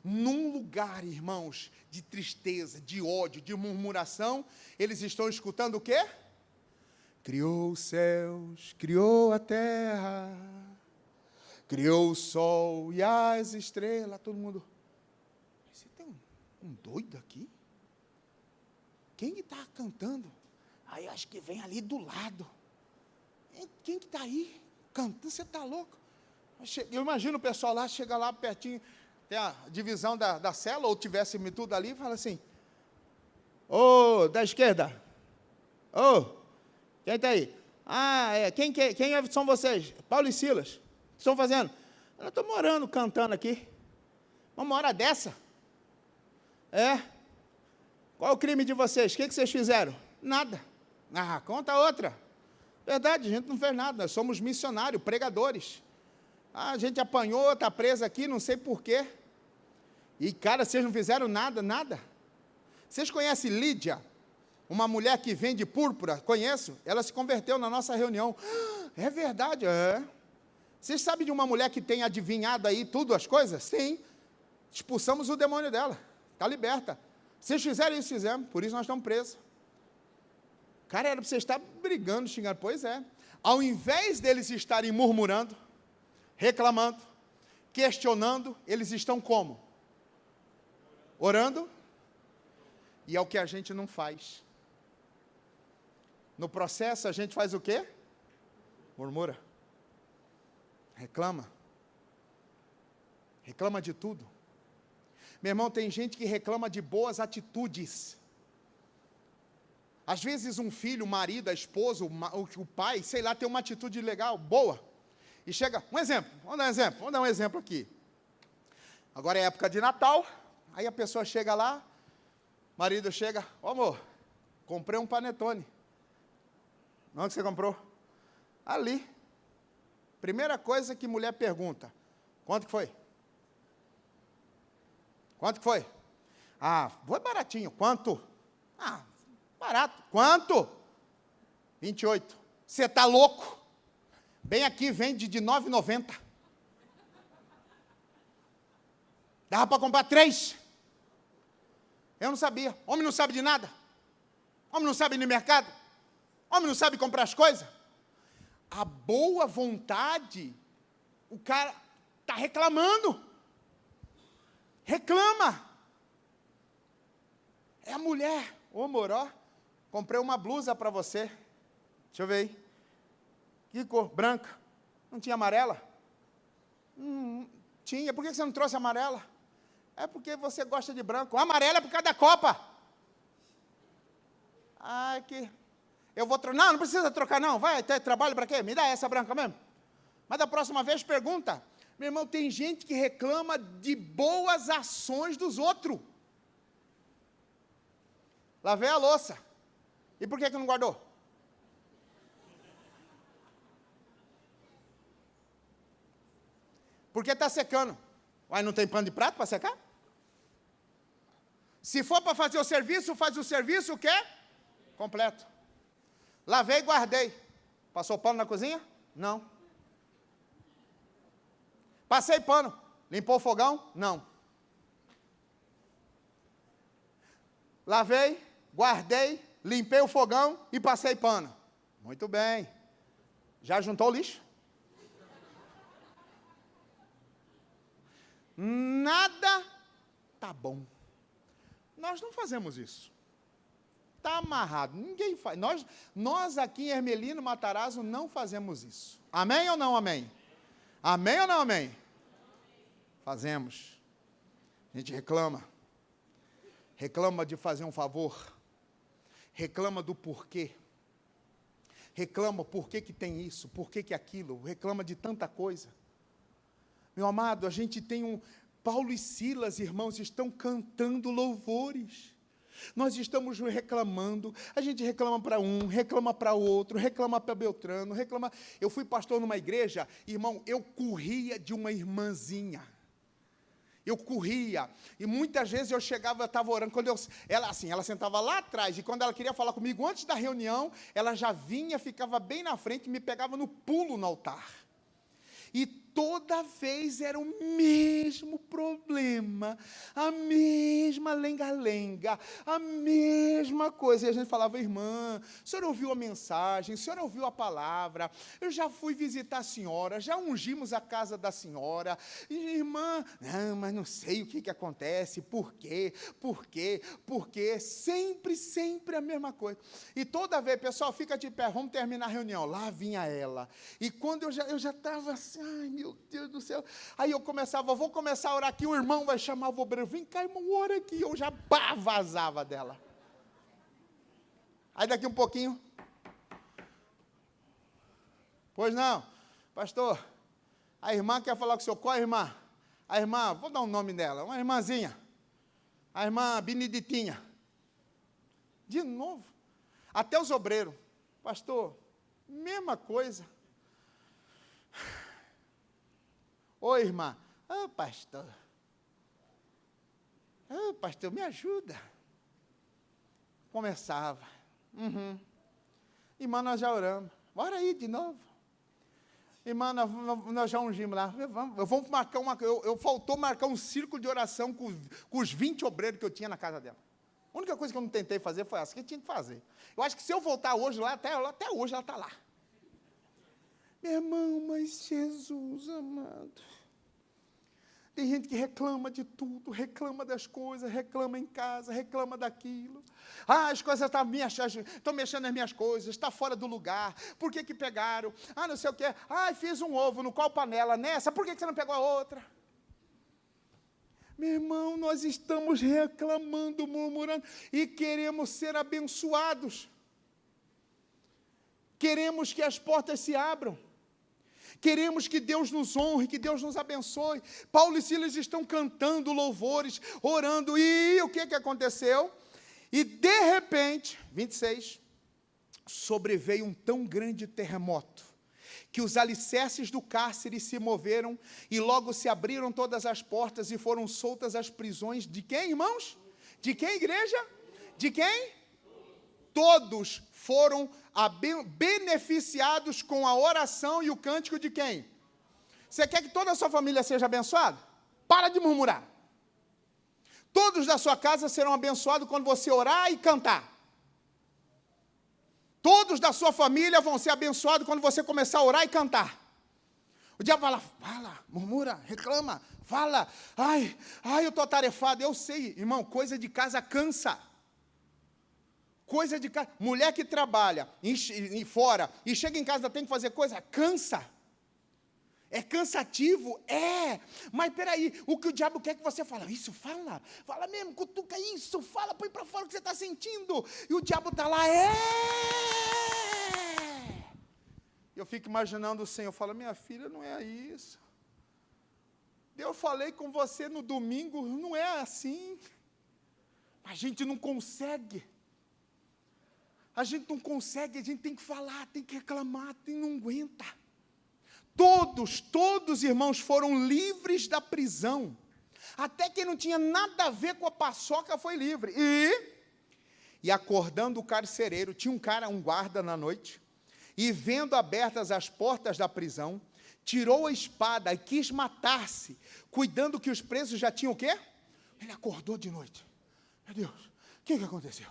Num lugar, irmãos, de tristeza, de ódio, de murmuração, eles estão escutando o quê? Criou os céus, criou a terra, criou o sol e as estrelas. Todo mundo, você tem um doido aqui? Quem está cantando? Aí acho que vem ali do lado. Quem que está aí cantando? Você está louco? Eu imagino o pessoal lá, chega lá pertinho, tem a divisão da cela, ou tivesse tudo ali, e fala assim, ô, da esquerda, ô, quem está aí? Ah, quem são vocês? Paulo e Silas. O que estão fazendo? Eu estou morando, cantando aqui. Uma hora dessa? É. Qual é o crime de vocês? O que vocês fizeram? Nada. Ah, conta outra. Verdade, a gente não fez nada, nós somos missionários, pregadores. A gente apanhou, está preso aqui, não sei porquê. E, cara, vocês não fizeram nada, nada. Vocês conhecem Lídia? Uma mulher que vende púrpura? Conheço. Ela se converteu na nossa reunião. É verdade, é. Vocês sabem de uma mulher que tem adivinhado aí tudo, as coisas? Sim. Expulsamos o demônio dela. Está liberta. Vocês fizeram isso, fizemos. Por isso nós estamos presos. Cara, era para você estar brigando, xingando. Pois é. Ao invés deles estarem murmurando, reclamando, questionando, eles estão como? Orando. E é o que a gente não faz. No processo, a gente faz o quê? Murmura. Reclama. Reclama de tudo. Meu irmão, tem gente que reclama de boas atitudes. Às vezes um filho, o marido, a esposa, o pai, sei lá, tem uma atitude legal, boa. E chega, vamos dar um exemplo aqui. Agora é época de Natal, aí a pessoa chega lá, marido chega, ô amor, comprei um panetone. Onde você comprou? Ali. Primeira coisa que mulher pergunta, quanto que foi? Quanto que foi? Ah, foi baratinho, quanto? Ah, barato, quanto? 28. Você está louco? Bem aqui vende de 9,90. Dava para comprar 3. Eu não sabia. Homem não sabe de nada. Homem não sabe ir no mercado. Homem não sabe comprar as coisas. A boa vontade O cara está reclamando. Reclama. É a mulher. Ô, Moró, comprei uma blusa para você. Deixa eu ver aí. Que cor? Branca. Não tinha amarela? Tinha. Por que você não trouxe amarela? É porque você gosta de branco. Amarela é por causa da Copa. Ai, que... Eu vou trocar. Não precisa trocar, não. Vai ter trabalho para quê? Me dá essa branca mesmo. Mas da próxima vez pergunta. Meu irmão, tem gente que reclama de boas ações dos outros. Lavei a louça. E por que não guardou? Porque está secando. Uai, não tem pano de prato para secar? Se for para fazer o serviço, faz o serviço o quê? Completo. Lavei e guardei. Passou pano na cozinha? Não. Passei pano. Limpou o fogão? Não. Lavei, guardei, limpei o fogão e passei pano. Muito bem. Já juntou o lixo? Nada tá bom. Nós não fazemos isso. Está amarrado. Ninguém faz. Nós aqui em Hermelino Matarazzo não fazemos isso. Amém ou não amém? Amém ou não amém? Fazemos. A gente reclama. Reclama de fazer um favor. Reclama do porquê. Reclama por que tem isso, por que aquilo. Reclama de tanta coisa. Meu amado, a gente tem Paulo e Silas, irmãos, estão cantando louvores. Nós estamos reclamando, a gente reclama para um, reclama para outro, reclama para Beltrano, reclama... Eu fui pastor numa igreja, irmão, eu corria de uma irmãzinha. Eu corria, e muitas vezes eu chegava, eu estava orando, ela sentava lá atrás, e quando ela queria falar comigo antes da reunião, ela já vinha, ficava bem na frente, e me pegava no pulo no altar. E toda vez era o mesmo problema, a mesma lenga-lenga, a mesma coisa. E a gente falava, irmã, a senhora ouviu a mensagem, a senhora ouviu a palavra, eu já fui visitar a senhora, já ungimos a casa da senhora. E, irmã, não, mas não sei o que acontece, por quê, sempre a mesma coisa. E toda vez, pessoal, fica de pé, vamos terminar a reunião. Lá vinha ela. E quando eu já estava assim, ai, meu Deus do céu. Aí eu vou começar a orar aqui, o irmão vai chamar o obreiro, vem cá, irmão, ora aqui. Eu já vazava dela. Aí daqui um pouquinho, pois não, pastor, a irmã quer falar com o senhor. Qual a irmã? A irmã, vou dar um nome dela, uma irmãzinha, a irmã Beneditinha. De novo, até os obreiros, pastor, mesma coisa. Oi, irmã. Pastor, me ajuda. Começava. Irmã, nós já oramos. Bora aí de novo. Irmã, nós já ungimos lá. Vamos marcar faltou marcar um círculo de oração com os 20 obreiros que eu tinha na casa dela. A única coisa que eu não tentei fazer foi essa, que eu tinha que fazer. Eu acho que se eu voltar hoje lá, até hoje ela está lá. Meu irmão, mas Jesus amado. Tem gente que reclama de tudo, reclama das coisas, reclama em casa, reclama daquilo. As coisas estão mexendo nas minhas coisas, está fora do lugar. Por que pegaram? Não sei o quê. Fiz um ovo, no qual panela? Nessa, por que você não pegou a outra? Meu irmão, nós estamos reclamando, murmurando, e queremos ser abençoados. Queremos que as portas se abram. Queremos que Deus nos honre, que Deus nos abençoe. Paulo e Silas estão cantando louvores, orando. E o que aconteceu? E de repente, 26, sobreveio um tão grande terremoto, que os alicerces do cárcere se moveram, e logo se abriram todas as portas, e foram soltas as prisões. De quem, irmãos? De quem, igreja? De quem? Todos foram beneficiados com a oração e o cântico de quem? Você quer que toda a sua família seja abençoada? Para de murmurar. Todos da sua casa serão abençoados quando você orar e cantar. Todos da sua família vão ser abençoados quando você começar a orar e cantar. O diabo fala, murmura, reclama, fala. Ai, eu estou atarefado. Eu sei, irmão, coisa de casa cansa. Coisa de casa. Mulher que trabalha fora e chega em casa ainda tem que fazer coisa, cansa. É cansativo? É. Mas peraí, o que o diabo quer que você fale? Isso, fala. Fala mesmo, cutuca isso, fala, põe para fora o que você está sentindo. E o diabo está lá, Eu fico imaginando o Senhor, eu falo, minha filha, não é isso. Eu falei com você no domingo, não é assim. A gente não consegue. A gente não consegue, a gente tem que falar, tem que reclamar, não aguenta. Todos, irmãos, foram livres da prisão. Até quem não tinha nada a ver com a paçoca foi livre. E acordando o carcereiro, tinha um guarda na noite, e vendo abertas as portas da prisão, tirou a espada e quis matar-se, cuidando que os presos já tinham o quê? Ele acordou de noite. Meu Deus, o que aconteceu?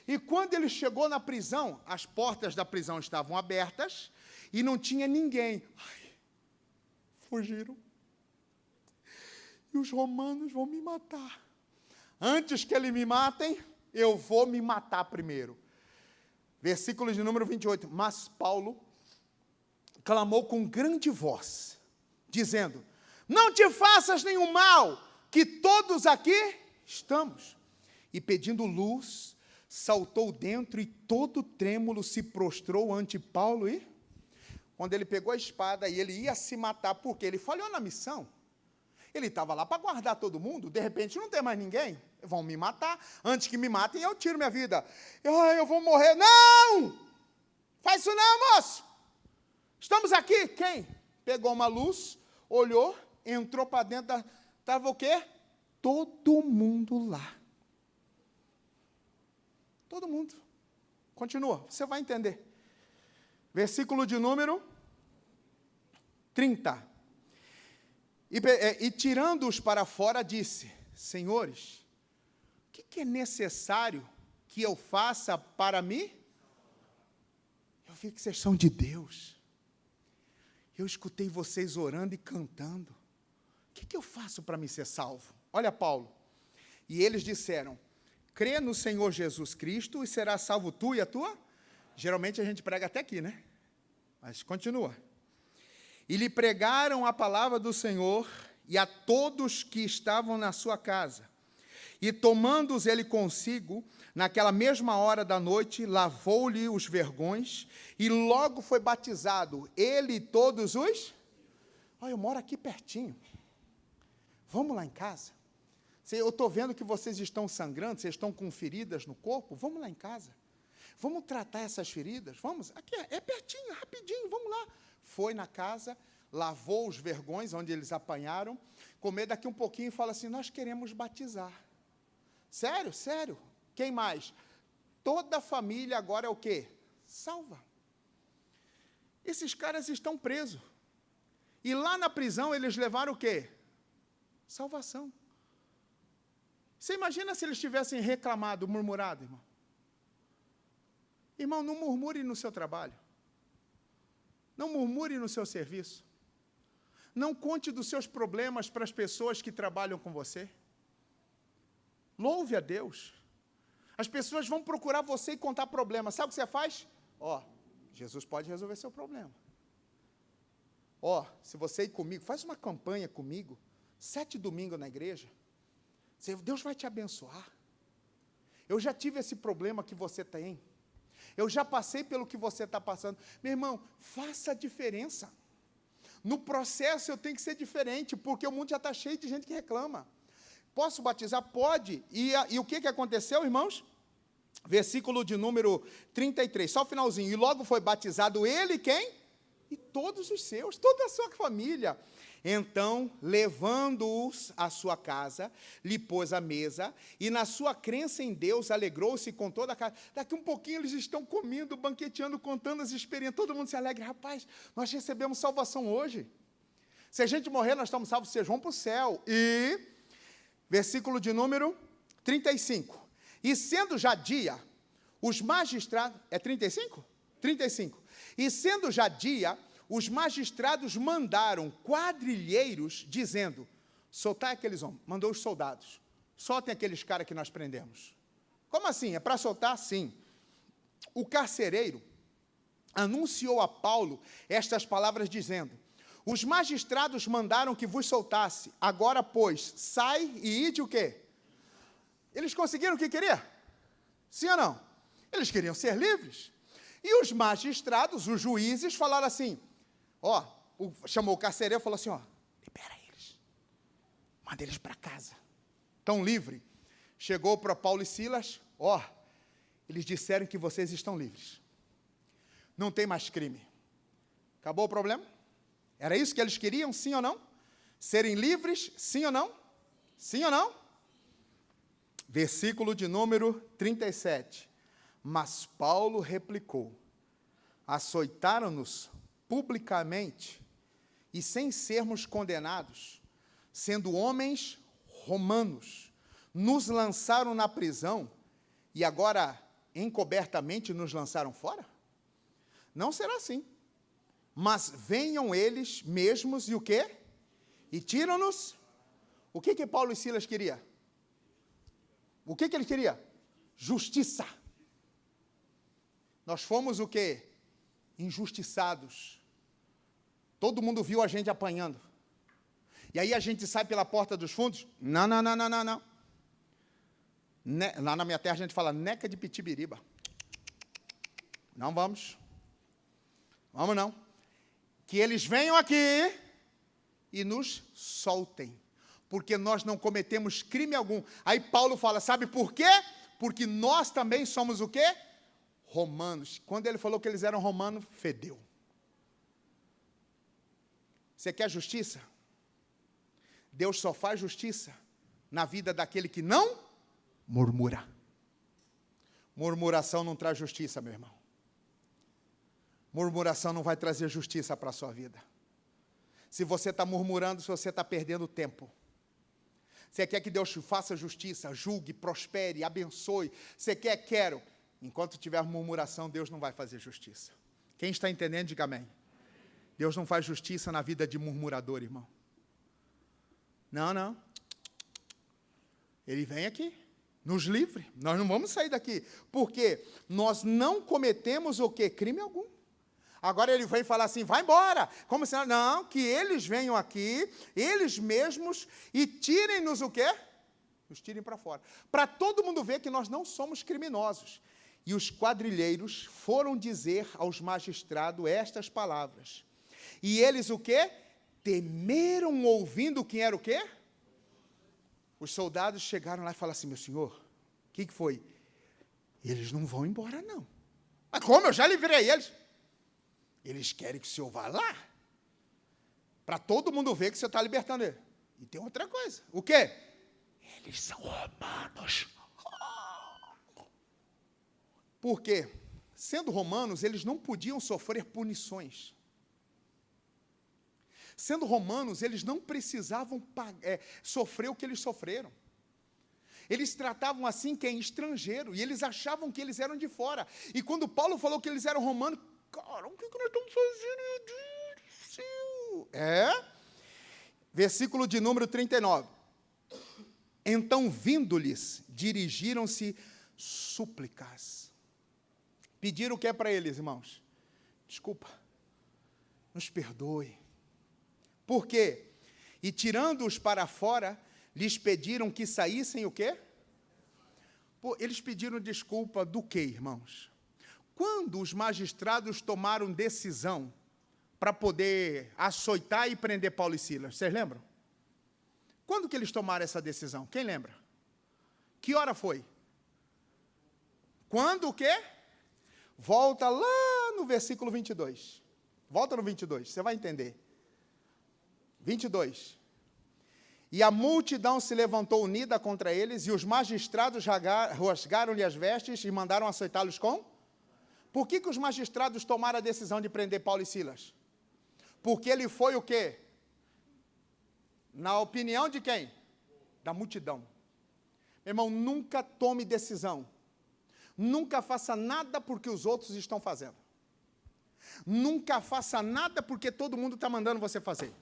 E quando ele chegou na prisão, as portas da prisão estavam abertas, e não tinha ninguém. Fugiram. E os romanos vão me matar. Antes que eles me matem, eu vou me matar primeiro. Versículo de número 28. Mas Paulo clamou com grande voz, dizendo, não te faças nenhum mal, que todos aqui estamos. E pedindo luz, saltou dentro e todo trêmulo se prostrou ante Paulo e... Quando ele pegou a espada e ele ia se matar, porque ele falhou na missão. Ele estava lá para guardar todo mundo, de repente não tem mais ninguém, vão me matar, antes que me matem eu tiro minha vida. Eu vou morrer. Não! Faz isso não, moço! Estamos aqui. Quem? Pegou uma luz, olhou, entrou para dentro, estava o quê? Todo mundo lá. Todo mundo. Continua, você vai entender. Versículo de número 30. E tirando-os para fora, disse, senhores, o que é necessário que eu faça para mim? Eu vi que vocês são de Deus. Eu escutei vocês orando e cantando. O que eu faço para me ser salvo? Olha Paulo. E eles disseram, crê no Senhor Jesus Cristo e será salvo tu e a tua? Geralmente a gente prega até aqui, né? Mas continua. E lhe pregaram a palavra do Senhor e a todos que estavam na sua casa. E tomando-os ele consigo, naquela mesma hora da noite, lavou-lhe os vergões e logo foi batizado. Ele e todos os... Olha, eu moro aqui pertinho. Vamos lá em casa. Eu estou vendo que vocês estão sangrando, vocês estão com feridas no corpo. Vamos lá em casa. Vamos tratar essas feridas? Vamos? Aqui é pertinho, rapidinho, vamos lá. Foi na casa, lavou os vergões, onde eles apanharam, comer daqui um pouquinho e fala assim, nós queremos batizar. Sério? Sério? Quem mais? Toda a família agora é o quê? Salva. Esses caras estão presos. E lá na prisão eles levaram o quê? Salvação. Você imagina se eles tivessem reclamado, murmurado, irmão? Irmão, não murmure no seu trabalho. Não murmure no seu serviço. Não conte dos seus problemas para as pessoas que trabalham com você. Louve a Deus. As pessoas vão procurar você e contar problemas. Sabe o que você faz? Jesus pode resolver seu problema. Se você ir comigo, faz uma campanha comigo, 7 domingos na igreja, Deus vai te abençoar. Eu já tive esse problema que você tem. Eu já passei pelo que você está passando. Meu irmão, faça a diferença. No processo eu tenho que ser diferente, porque o mundo já está cheio de gente que reclama. Posso batizar? Pode. E o que aconteceu, irmãos? Versículo de número 33, só o finalzinho. E logo foi batizado ele, quem? E todos os seus, toda a sua família. Então, levando-os à sua casa, lhe pôs a mesa, e na sua crença em Deus, alegrou-se com toda a casa. Daqui um pouquinho eles estão comendo, banqueteando, contando as experiências, todo mundo se alegra. Rapaz, nós recebemos salvação hoje. Se a gente morrer, nós estamos salvos, vocês vão para o céu. E, versículo de número 35. E sendo já dia, os magistrados... É 35? 35. E sendo já dia... os magistrados mandaram quadrilheiros, dizendo, soltai aqueles homens, mandou os soldados, soltem aqueles caras que nós prendemos. Como assim? É para soltar? Sim. O carcereiro anunciou a Paulo estas palavras, dizendo, os magistrados mandaram que vos soltasse, agora, pois, sai e ide o quê? Eles conseguiram o que queriam? Sim ou não? Eles queriam ser livres. E os magistrados, os juízes, falaram assim, chamou o carcereiro e falou assim, libera eles, manda eles para casa, estão livres. Chegou para Paulo e Silas, eles disseram que vocês estão livres, não tem mais crime. Acabou o problema? Era isso que eles queriam, sim ou não? Serem livres, sim ou não? Sim ou não? Versículo de número 37. Mas Paulo replicou, açoitaram-nos publicamente e sem sermos condenados, sendo homens romanos, nos lançaram na prisão e agora encobertamente nos lançaram fora? Não será assim. Mas venham eles mesmos e o quê? E tiram-nos. O que Paulo e Silas queriam? O que ele queria? Justiça. Nós fomos o quê? Injustiçados. Todo mundo viu a gente apanhando. E aí a gente sai pela porta dos fundos? Não. Lá na minha terra a gente fala neca de pitibiriba. Não vamos. Vamos não. Que eles venham aqui e nos soltem, porque nós não cometemos crime algum. Aí Paulo fala, sabe por quê? Porque nós também somos o quê? Romanos. Quando ele falou que eles eram romanos, fedeu. Você quer justiça? Deus só faz justiça na vida daquele que não murmura. Murmuração não traz justiça, meu irmão. Murmuração não vai trazer justiça para a sua vida. Se você está murmurando, se você está perdendo tempo. Você quer que Deus faça justiça, julgue, prospere, abençoe. Você quer, quero. Enquanto tiver murmuração, Deus não vai fazer justiça. Quem está entendendo, diga amém. Deus não faz justiça na vida de murmurador, irmão. Não. Ele vem aqui, nos livre. Nós não vamos sair daqui. Porque nós não cometemos o quê? Crime algum. Agora ele vem falar assim, vai embora. Como se não, que eles venham aqui, eles mesmos, e tirem-nos o quê? Nos tirem para fora. Para todo mundo ver que nós não somos criminosos. E os quadrilheiros foram dizer aos magistrados estas palavras. E eles o quê? Temeram ouvindo quem era o quê? Os soldados chegaram lá e falaram assim, meu senhor, o que foi? Eles não vão embora não. Mas como? Eu já livrei eles. Eles querem que o senhor vá lá, para todo mundo ver que o senhor está libertando ele. E tem outra coisa. O quê? Eles são romanos. Por quê? Sendo romanos, eles não podiam sofrer punições. Sendo romanos, eles não precisavam sofrer o que eles sofreram. Eles tratavam assim quem é estrangeiro, e eles achavam que eles eram de fora. E quando Paulo falou que eles eram romanos, cara, o que nós estamos fazendo, meu Deus do céu? Versículo de número 39. Então, vindo-lhes, dirigiram-se súplicas. Pediram o que é para eles, irmãos? Desculpa, nos perdoe. Por quê? E tirando-os para fora, lhes pediram que saíssem o quê? Eles pediram desculpa do quê, irmãos? Quando os magistrados tomaram decisão para poder açoitar e prender Paulo e Silas, vocês lembram? Quando que eles tomaram essa decisão? Quem lembra? Que hora foi? Quando o quê? Volta lá no versículo 22. Volta no 22, você vai entender. 22. E a multidão se levantou unida contra eles, e os magistrados rasgaram-lhe as vestes e mandaram açoitá-los com? Por que os magistrados tomaram a decisão de prender Paulo e Silas? Porque ele foi o quê? Na opinião de quem? Da multidão. Meu irmão, nunca tome decisão. Nunca faça nada porque os outros estão fazendo. Nunca faça nada porque todo mundo está mandando você fazer.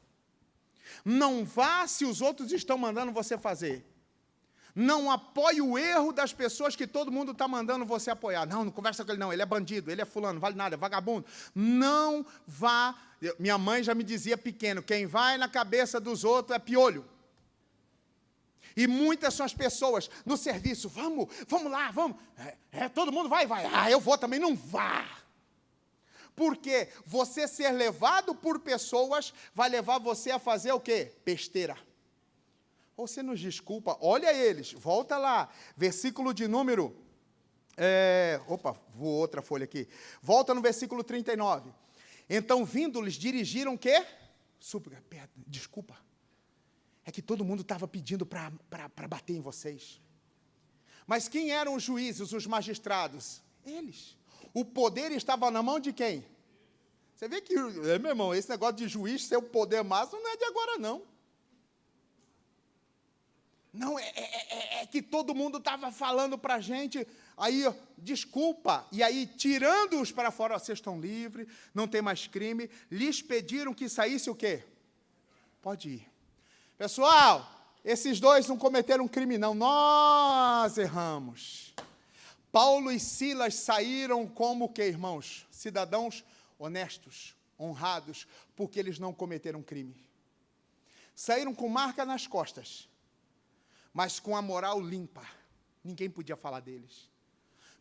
Não vá se os outros estão mandando você fazer. Não apoie o erro das pessoas que todo mundo está mandando você apoiar. Não conversa com ele não, ele é bandido, ele é fulano, não vale nada, é vagabundo. Não vá. Minha mãe já me dizia pequeno, quem vai na cabeça dos outros é piolho. E muitas são as pessoas no serviço, vamos lá, vamos. Todo mundo vai. Eu vou também, não vá. Porque você ser levado por pessoas vai levar você a fazer o quê? Besteira. Você nos desculpa, olha eles, volta lá, versículo de número... voou outra folha aqui. Volta no versículo 39. Então, vindo-lhes, dirigiram o quê? Súplica, desculpa. É que todo mundo estava pedindo para bater em vocês. Mas quem eram os juízes, os magistrados? Eles. O poder estava na mão de quem? Você vê que, meu irmão, esse negócio de juiz ser o poder máximo não é de agora, não. Não, é que todo mundo estava falando para a gente, aí, desculpa, e aí, tirando-os para fora, vocês estão livres, não tem mais crime, lhes pediram que saísse o quê? Pode ir. Pessoal, esses dois não cometeram crime, não, nós erramos. Paulo e Silas saíram como o quê, irmãos? Cidadãos honestos, honrados, porque eles não cometeram crime. Saíram com marca nas costas, mas com a moral limpa. Ninguém podia falar deles.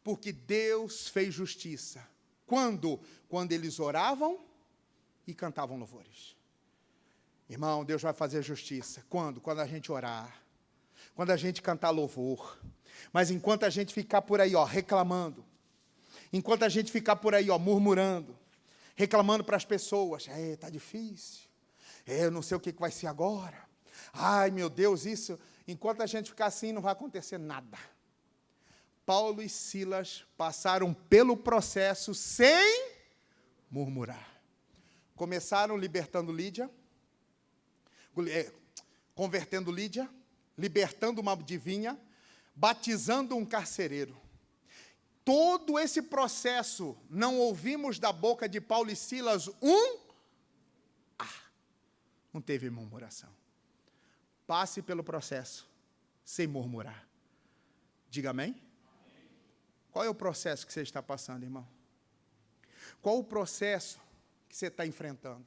Porque Deus fez justiça. Quando? Quando eles oravam e cantavam louvores. Irmão, Deus vai fazer justiça. Quando? Quando a gente orar. Quando a gente cantar louvor. Mas enquanto a gente ficar por aí, reclamando. Enquanto a gente ficar por aí, murmurando. Reclamando para as pessoas. Está difícil. Eu não sei o que vai ser agora. Ai, meu Deus, isso... Enquanto a gente ficar assim, não vai acontecer nada. Paulo e Silas passaram pelo processo sem murmurar. Começaram libertando Lídia, convertendo Lídia, libertando uma adivinha, batizando um carcereiro. Todo esse processo, não ouvimos da boca de Paulo e Silas não teve murmuração. Passe pelo processo, sem murmurar. Diga amém? Qual é o processo que você está passando, irmão? Qual o processo que você está enfrentando?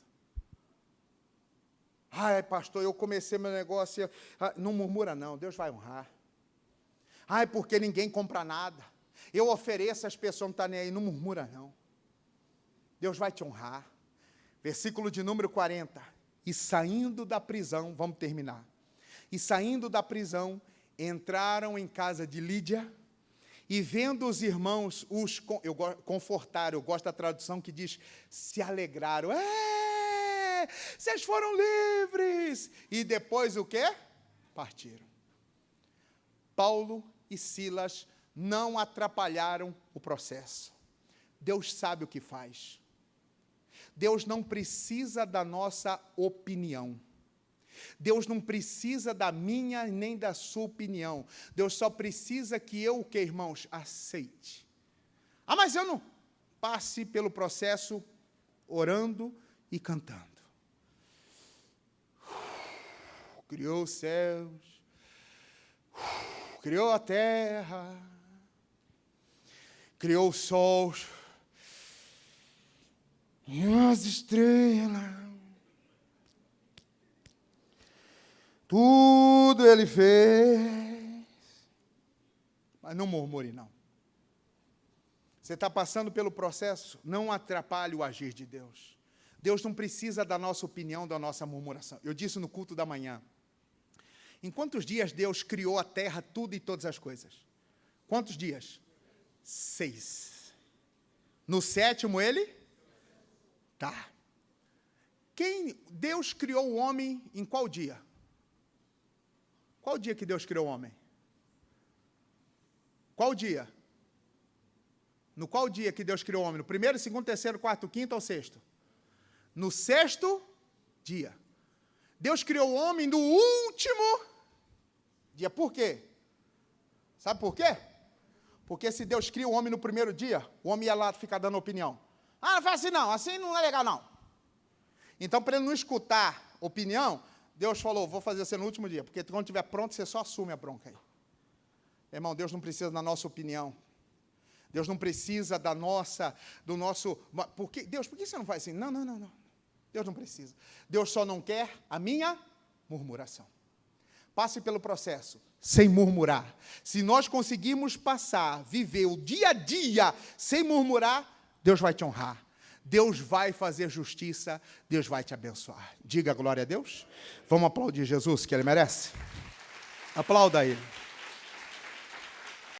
Pastor, eu comecei meu negócio... não murmura não, Deus vai honrar. Porque ninguém compra nada. Eu ofereço, as pessoas não estão nem aí, não murmura não. Deus vai te honrar. Versículo de número 40. E saindo da prisão, vamos terminar. E saindo da prisão, entraram em casa de Lídia, e vendo os irmãos, confortaram, eu gosto da tradução que diz, se alegraram. Vocês foram livres! E depois o quê? Partiram. Paulo e Silas não atrapalharam o processo. Deus sabe o que faz. Deus não precisa da nossa opinião. Deus não precisa da minha nem da sua opinião. Deus só precisa que eu, irmãos, aceite. Mas eu não. Passe pelo processo orando e cantando. Criou os céus, criou a terra, criou o sol e as estrelas. Tudo Ele fez. Mas não murmure, não. Você está passando pelo processo, não atrapalhe o agir de Deus. Deus não precisa da nossa opinião, da nossa murmuração. Eu disse no culto da manhã. Em quantos dias Deus criou a terra, tudo e todas as coisas? Quantos dias? 6. No 7º Ele? Tá. Deus criou o homem em qual dia? Qual dia que Deus criou o homem? Qual dia? No qual dia que Deus criou o homem? No 1º, 2º, 3º, 4º, 5º ou 6º? No 6º dia. Deus criou o homem no último dia. Por quê? Sabe por quê? Porque se Deus cria o homem no 1º dia, o homem ia lá ficar dando opinião. Ah, não faz assim não é legal, não. Então, para ele não escutar opinião, Deus falou, vou fazer você no último dia, porque quando estiver pronto, você só assume a bronca aí. Irmão, Deus não precisa da nossa opinião. Deus não precisa do nosso... Deus, por que você não faz assim? Não. Deus não precisa. Deus só não quer a minha murmuração. Passe pelo processo, sem murmurar. Se nós conseguirmos viver o dia a dia, sem murmurar, Deus vai te honrar. Deus vai fazer justiça, Deus vai te abençoar. Diga glória a Deus. Vamos aplaudir Jesus, que Ele merece. Aplauda Ele.